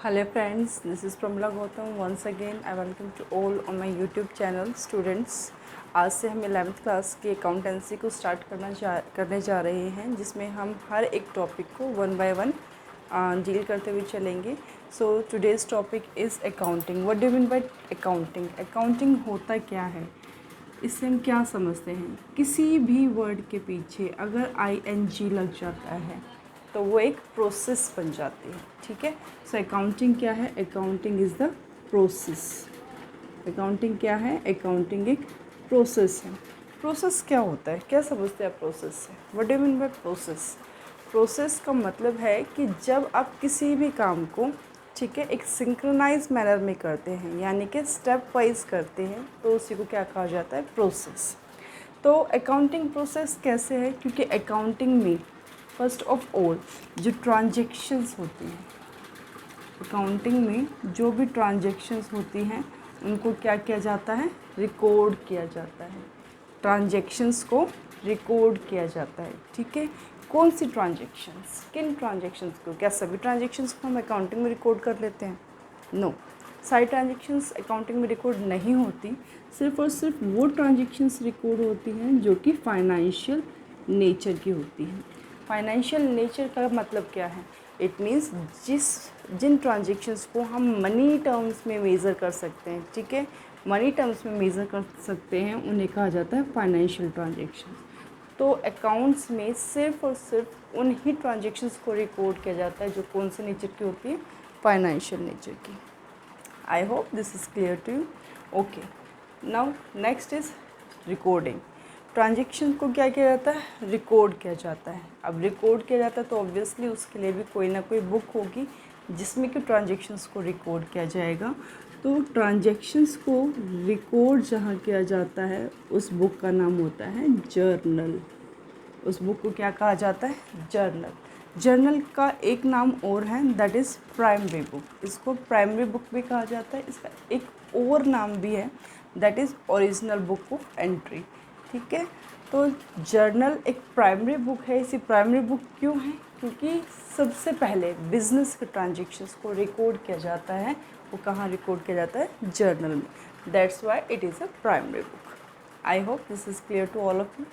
Hello friends, this is Pramila Gautam. Once again, I welcome to all on my YouTube channel students. आज से हम 11th class की accountancy को start करने जा रहे हैं, जिसमें हम हर एक टॉपिक को वन बाय वन डील करते हुए चलेंगे. सो today's topic is accounting. What do mean by accounting? Accounting होता क्या है, इससे हम क्या समझते हैं? किसी भी वर्ड के पीछे अगर ING लग जाता है तो वो एक प्रोसेस बन जाती है. ठीक है. सो अकाउंटिंग क्या है? Accounting is the process. Accounting क्या है? अकाउंटिंग एक प्रोसेस है. प्रोसेस क्या होता है? क्या समझते हैं आप प्रोसेस से? What do you mean by process? Process का मतलब है कि जब आप किसी भी काम को, ठीक है, एक सिंक्रोनाइज मैनर में करते हैं, यानी कि स्टेप वाइज करते हैं, तो उसी को क्या कहा जाता है? प्रोसेस. तो अकाउंटिंग प्रोसेस कैसे है? क्योंकि अकाउंटिंग में फर्स्ट ऑफ ऑल जो ट्रांजेक्शन्स होती हैं, अकाउंटिंग में जो भी ट्रांजेक्शन्स होती हैं उनको क्या किया जाता है? रिकॉर्ड किया जाता है. ट्रांजेक्शन्स को रिकॉर्ड किया जाता है. ठीक है. कौन सी ट्रांजेक्शन्स? किन ट्रांजेक्शन्स को? क्या सभी ट्रांजेक्शन्स को हम अकाउंटिंग में रिकॉर्ड कर लेते हैं? नो. सारी ट्रांजेक्शन्स अकाउंटिंग में रिकॉर्ड नहीं होती. सिर्फ और सिर्फ वो ट्रांजेक्शन्स रिकॉर्ड होती हैं जो कि फाइनेंशियल नेचर की होती हैं. फाइनेंशियल नेचर का मतलब क्या है? इट मीन्स जिन ट्रांजेक्शन्स को हम मनी टर्म्स में मेज़र कर सकते हैं, ठीक है, मनी टर्म्स में मेज़र कर सकते हैं, उन्हें कहा जाता है फाइनेंशियल ट्रांजेक्शन्स. तो अकाउंट्स में सिर्फ और सिर्फ उन ही ट्रांजेक्शन्स को रिकॉर्ड किया जाता है जो कौन से नेचर की होती है? फाइनेंशियल नेचर की. I hope this is clear to you. Okay. Now next is recording. Transaction को क्या किया जाता है? रिकॉर्ड किया जाता है. अब रिकॉर्ड किया जाता है तो ऑब्वियसली उसके लिए भी कोई ना कोई बुक होगी जिसमें कि ट्रांजेक्शन्स को रिकॉर्ड किया जाएगा. तो ट्रांजेक्शन्स को रिकॉर्ड जहाँ किया जाता है उस बुक का नाम होता है जर्नल. उस बुक को क्या कहा जाता है? जर्नल. जर्नल का एक नाम और है, दैट इज़ प्राइमरी बुक. इसको प्राइमरी बुक भी कहा जाता है. इसका एक और नाम भी है, that is original book of entry. ठीक है. तो जर्नल एक प्राइमरी बुक है. इसी प्राइमरी बुक क्यों है? क्योंकि सबसे पहले बिजनेस के ट्रांजेक्शन्स को रिकॉर्ड किया जाता है. वो कहाँ रिकॉर्ड किया जाता है? जर्नल में. That's why it is a primary book. I hope this is clear to all of you.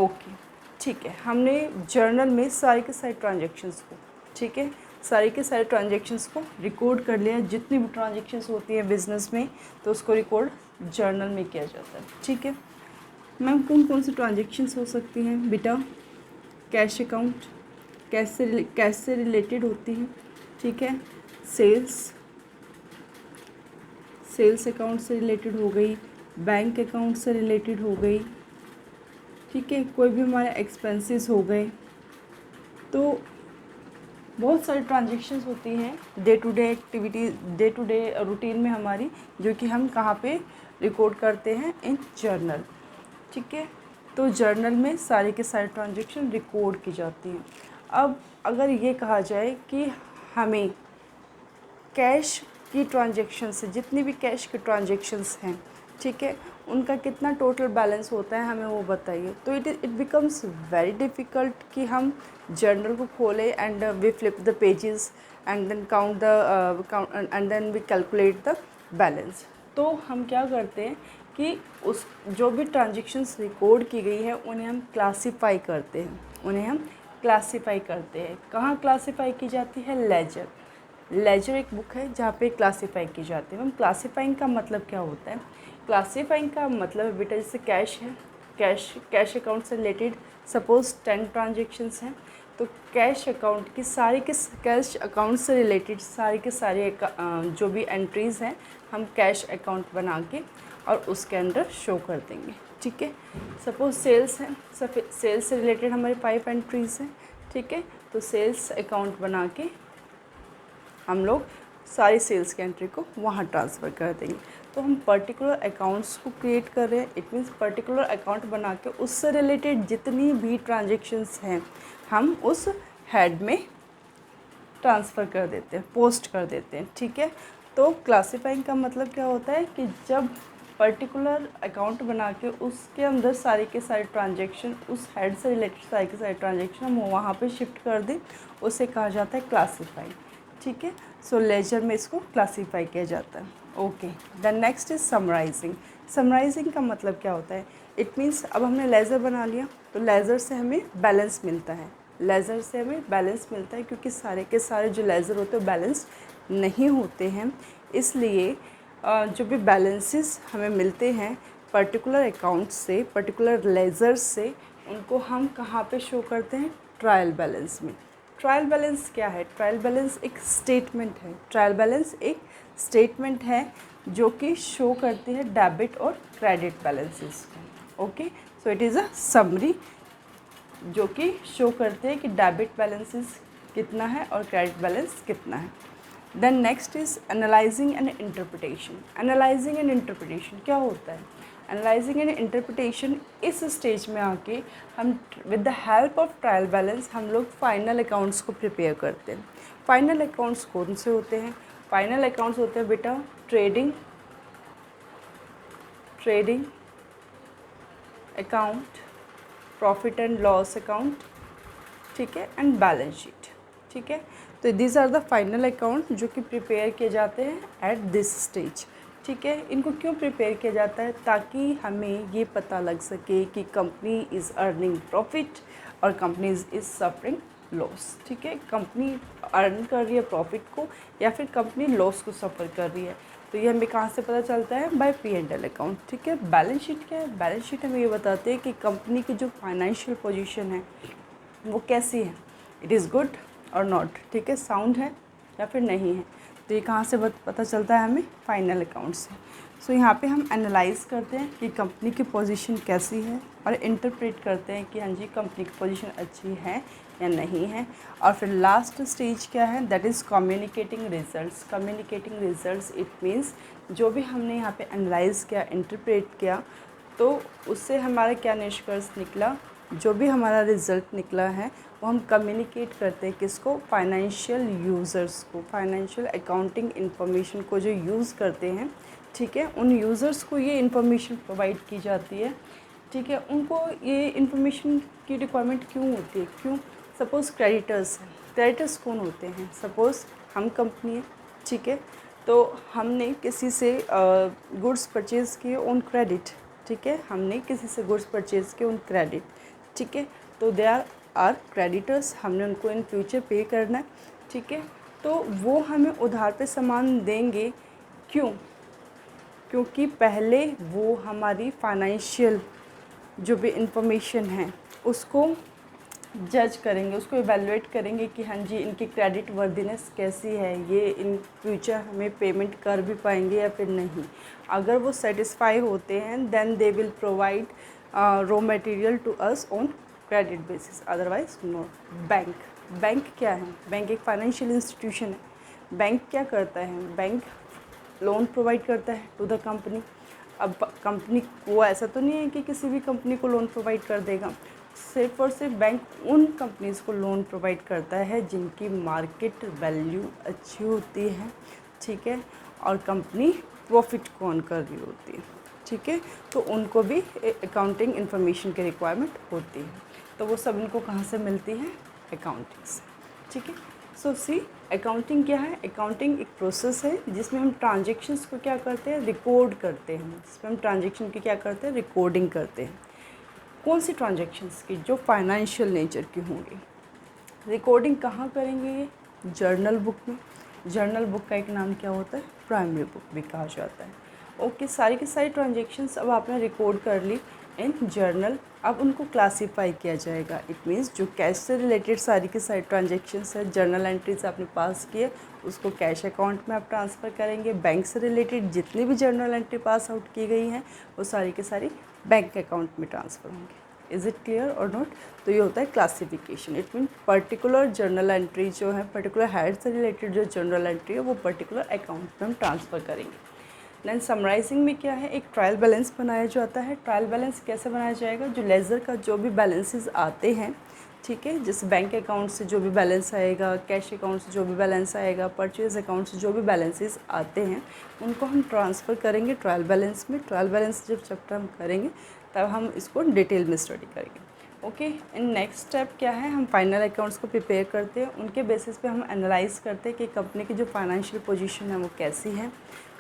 Okay. ठीक है. हमने जर्नल में सारे के सारे ट्रांजेक्शन्स को, ठीक है, सारे के सारे ट्रांजेक्शन्स को रिकॉर्ड कर लिया. जितनी भी ट्रांजेक्शन्स होती हैं बिज़नेस में तो उसको रिकॉर्ड जर्नल में किया जाता है. ठीक है. मैम कौन कौन सी ट्रांजेक्शन्स हो सकती हैं बेटा? कैश अकाउंट, कैश से रिलेटेड होती हैं. ठीक है. सेल्स अकाउंट से रिलेटेड हो गई. बैंक अकाउंट से रिलेटेड हो गई. ठीक है. कोई भी हमारे एक्सपेंसेस हो गए. तो बहुत सारी ट्रांजेक्शन्स होती हैं day to day activity, day to day routine में हमारी, जो कि हम कहाँ पे रिकॉर्ड करते हैं? इन जर्नल. ठीक है. तो जर्नल में सारे के सारे ट्रांजेक्शन रिकॉर्ड की जाती हैं. अब अगर ये कहा जाए कि हमें कैश की ट्रांजेक्शन से, जितनी भी कैश की ट्रांजेक्शन्स हैं, ठीक है, उनका कितना टोटल बैलेंस होता है, हमें वो बताइए. तो इट बिकम्स वेरी डिफ़िकल्ट कि हम जर्नल को खोलें and we flip the pages and then count and then we calculate the balance. तो हम क्या करते हैं कि उस जो भी ट्रांजेक्शन्स रिकॉर्ड की गई है उन्हें हम क्लासीफाई करते हैं. कहाँ क्लासीफाई की जाती है? लेजर. लेजर एक बुक है जहाँ पे क्लासीफाई की जाती है. मैम क्लासीफाइंग का मतलब क्या होता है? क्लासीफाइंग का मतलब है बेटा, जैसे कैश है, कैश अकाउंट से रिलेटेड सपोज़ 10 ट्रांजेक्शन्स हैं, तो कैश अकाउंट की सारी के कैश अकाउंट से रिलेटेड सारे के सारे जो भी एंट्रीज़ हैं हम कैश अकाउंट बना के और उसके अंदर शो कर देंगे. ठीक है. सपोज़ सेल्स है, सेल्स से रिलेटेड हमारे 5 एंट्रीज़ हैं. ठीक है. तो सेल्स अकाउंट बना के हम लोग सारी सेल्स की एंट्री को वहाँ ट्रांसफ़र कर देंगे. तो हम पर्टिकुलर अकाउंट्स को क्रिएट कर रहे हैं. इट मीन्स पर्टिकुलर अकाउंट बना के उससे रिलेटेड जितनी भी ट्रांजेक्शन्स हैं हम उस हेड में ट्रांसफ़र कर देते हैं, पोस्ट कर देते हैं. ठीक है. तो क्लासीफाइंग का मतलब क्या होता है कि जब पर्टिकुलर अकाउंट बना के उसके अंदर सारे के सारे ट्रांजेक्शन, उस हेड से रिलेटेड सारे के सारे ट्रांजेक्शन हम वहाँ पे शिफ्ट कर दें, उसे कहा जाता है क्लासीफाई. ठीक है। सो लेजर में इसको क्लासीफाई किया जाता है। Okay, the next is summarising. Summarising का मतलब क्या होता है? इट मीन्स अब हमने लेज़र बना लिया तो लेज़र से हमें बैलेंस मिलता है, लेज़र से हमें बैलेंस मिलता है क्योंकि सारे के सारे जो लेज़र होते हैं बैलेंस नहीं होते हैं, इसलिए जो भी बैलेंसेस हमें मिलते हैं पर्टिकुलर अकाउंट से, पर्टिकुलर लेज़र से, उनको हम कहाँ पे शो करते हैं? ट्रायल बैलेंस में। ट्रायल बैलेंस क्या है? ट्रायल बैलेंस एक स्टेटमेंट है, ट्रायल बैलेंस एक स्टेटमेंट है जो कि शो करती है डेबिट और क्रेडिट बैलेंसेस को। Okay, so it is a summary जो कि शो करते हैं कि डेबिट बैलेंसेस कितना है और क्रेडिट बैलेंस कितना है। Then next is analysing and interpretation. Analysing and interpretation क्या होता है? एनालाइजिंग एंड इंटरप्रिटेशन इस स्टेज में आके हम with the help of trial balance हम लोग फाइनल अकाउंट्स को प्रिपेयर करते हैं। फाइनल अकाउंट्स कौन से होते हैं? फाइनल अकाउंट्स होते हैं बेटा trading account, profit and loss account, ठीक है, एंड बैलेंस शीट, ठीक है। तो these are the final account जो कि प्रिपेयर किए जाते हैं एट दिस स्टेज, ठीक है। इनको क्यों प्रिपेयर किया जाता है? ताकि हमें ये पता लग सके कि कंपनी इज़ अर्निंग प्रॉफिट और कंपनी इज़ सफरिंग लॉस, ठीक है। कंपनी अर्न कर रही है प्रॉफिट को या फिर कंपनी लॉस को सफ़र कर रही है, तो ये हमें कहाँ से पता चलता है? बाय P&L अकाउंट, ठीक है। बैलेंस शीट क्या है? बैलेंस शीट हमें ये बताते हैं कि कंपनी की जो फाइनेंशियल पोजीशन है वो कैसी है, इट इज़ गुड और नॉट, ठीक है, साउंड है या फिर नहीं है। तो ये कहाँ से पता चलता है? हमें फाइनल अकाउंट से। सो यहाँ पे हम एनालाइज़ करते हैं कि कंपनी की पोजीशन कैसी है और इंटरप्रेट करते हैं कि हाँ जी कंपनी की पोजीशन अच्छी है या नहीं है। और फिर लास्ट स्टेज क्या है? That is communicating results. Communicating results it means जो भी हमने यहाँ पे एनालाइज़ किया, इंटरप्रेट किया, तो उससे हमारा क्या निष्कर्ष निकला? जो भी हमारा रिज़ल्ट निकला है वो हम कम्युनिकेट करते हैं किसको? फाइनेंशियल यूज़र्स को, फाइनेंशियल अकाउंटिंग इंफॉर्मेशन को जो यूज़ करते हैं, ठीक है, उन यूज़र्स को ये इन्फॉर्मेशन प्रोवाइड की जाती है, ठीक है। उनको ये इन्फॉर्मेशन की रिक्वायरमेंट क्यों होती है? क्यों? सपोज़ क्रेडिटर्स हैं, क्रेडिटर्स कौन होते हैं? सपोज़ हम कंपनी है, ठीक है, तो हमने किसी से गुड्स परचेज़ किए ऑन क्रेडिट, ठीक है, हमने किसी से गुड्स परचेज़ किए ऑन क्रेडिट, ठीक है, तो दे आर क्रेडिटर्स, हमने उनको इन फ्यूचर पे करना है, ठीक है। तो वो हमें उधार पे सामान देंगे, क्यों? क्योंकि पहले वो हमारी फाइनेंशियल जो भी इंफॉर्मेशन है उसको जज करेंगे, उसको इवैल्यूएट करेंगे कि हाँ जी इनकी क्रेडिट वर्दीनेस कैसी है, ये इन फ्यूचर हमें पेमेंट कर भी पाएंगे या फिर नहीं। अगर वो सेटिस्फाई होते हैं then they will provide raw material to us on credit basis, otherwise no. Bank क्या है? बैंक एक फाइनेंशियल इंस्टीट्यूशन है। बैंक क्या करता है? बैंक लोन प्रोवाइड करता है टू द कंपनी। अब कंपनी को ऐसा तो नहीं है कि किसी भी कंपनी को लोन प्रोवाइड कर देगा, सिर्फ और सिर्फ बैंक उन कंपनीज़ को लोन प्रोवाइड करता है जिनकी मार्केट वैल्यू अच्छी होती है, ठीक है, और कंपनी प्रॉफिट को अर्न कर रही होती है, ठीक है। तो उनको भी अकाउंटिंग इंफॉर्मेशन की रिक्वायरमेंट होती है, तो वो सब इनको कहाँ से मिलती है? अकाउंटिंग से, ठीक है। सो सी अकाउंटिंग क्या है? अकाउंटिंग एक प्रोसेस है जिसमें हम ट्रांजेक्शन्स को क्या करते हैं? रिकॉर्ड करते हैं। जिसमें हम ट्रांजेक्शन की क्या करते हैं? रिकॉर्डिंग करते हैं। कौन सी ट्रांजेक्शन्स की? जो फाइनेंशियल नेचर की होंगी। रिकॉर्डिंग कहाँ करेंगे? ये जर्नल बुक में। जर्नल बुक का एक नाम क्या होता है? प्राइमरी बुक भी कहा जाता है। ओके, सारी की सारी ट्रांजेक्शन्स अब आपने रिकॉर्ड कर ली इन जर्नल। अब उनको क्लासीफाई किया जाएगा। इट मीन्स जो कैश से रिलेटेड सारी की सारी ट्रांजेक्शन्स है, जर्नल एंट्रीज आपने पास किए, उसको कैश अकाउंट में आप ट्रांसफ़र करेंगे। बैंक से रिलेटेड जितनी भी जर्नल एंट्री पास आउट की गई हैं वो सारी की सारी बैंक अकाउंट में ट्रांसफ़र होंगे। इज़ इट क्लियर और नॉट? तो ये होता है classification. It mean particular journal entry जो है, पर्टिकुलर हेड से रिलेटेड जो जर्नल एंट्री है वो पर्टिकुलर अकाउंट में हम ट्रांसफ़र करेंगे। देन समराइजिंग में क्या है? एक ट्रायल बैलेंस बनाया जाता है। ट्रायल बैलेंस कैसे बनाया जाएगा? जो लेज़र का जो भी बैलेंसेस आते हैं, ठीक है, जैसे बैंक अकाउंट से जो भी बैलेंस आएगा, कैश अकाउंट से जो भी बैलेंस आएगा, परचेज़ अकाउंट से जो भी बैलेंसेस आते हैं उनको हम ट्रांसफ़र करेंगे ट्रायल बैलेंस में। ट्रायल बैलेंस जब चैप्टर हम करेंगे तब हम इसको डिटेल में स्टडी करेंगे। ओके, इन नेक्स्ट स्टेप क्या है, हम फाइनल अकाउंट्स को प्रिपेयर करते हैं, उनके बेसिस पे हम एनालाइज करते हैं कि कंपनी की जो फाइनेंशियल पोजीशन है वो कैसी है,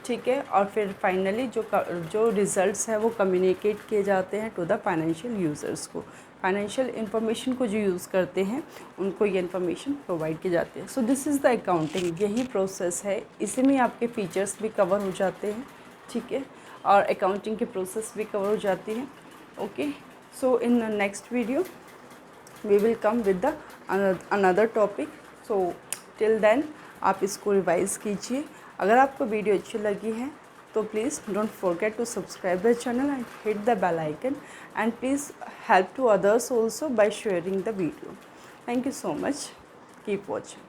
ठीक है। और फिर फाइनली जो रिज़ल्ट्स है वो कम्युनिकेट किए जाते हैं टू द फाइनेंशियल यूज़र्स को। फाइनेंशियल इंफॉर्मेशन को जो यूज़ करते हैं उनको ये इन्फॉर्मेशन प्रोवाइड की जाती है। So this is the accounting, यही प्रोसेस है, इसी में आपके फीचर्स भी कवर हो जाते हैं, ठीक है, और अकाउंटिंग की प्रोसेस भी कवर हो जाती है। Okay, so in next video we will come with the another topic. So till then आप इसको रिवाइज़ कीजिए। अगर आपको वीडियो अच्छी लगी है तो please don't forget to subscribe the channel and hit the bell icon, and please help to others also by sharing the video. Thank you so much. Keep watching.